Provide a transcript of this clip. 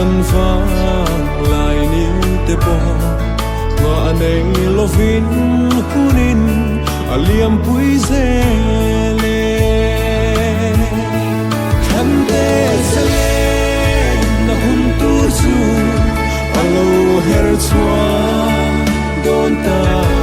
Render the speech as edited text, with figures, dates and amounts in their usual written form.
kan vang lại ni te po nga nei lovin hunin aliam pui zele kan te zele na hun tur chu alo her chua don ta